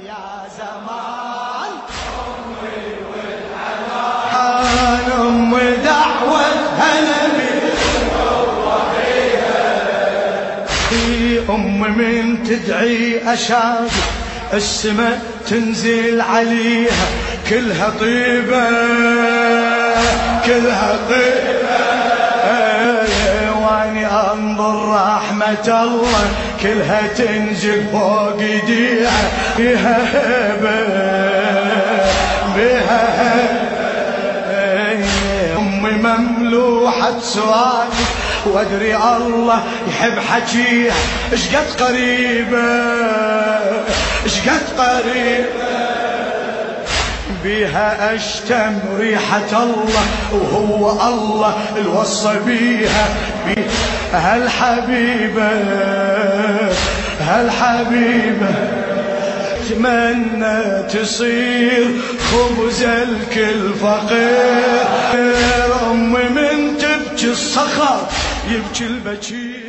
يا زمان أم دعوتها نبي أم من تدعي أشاد السماء تنزل عليها كلها طيبة كلها طيبة واني انظر رحمة الله كلها تنزل فوق ايديها بها هبة بها هبة امي مملوحة سوالف وادري الله يحب حكيها اشقد قريبة اشقد قريبة بها اشتم ريحة الله وهو الله الوصى بيها هالحبيبة هالحبيبة اتمنى تصير خبز الكل فقير امي من تبكي الصخر يبكي البكير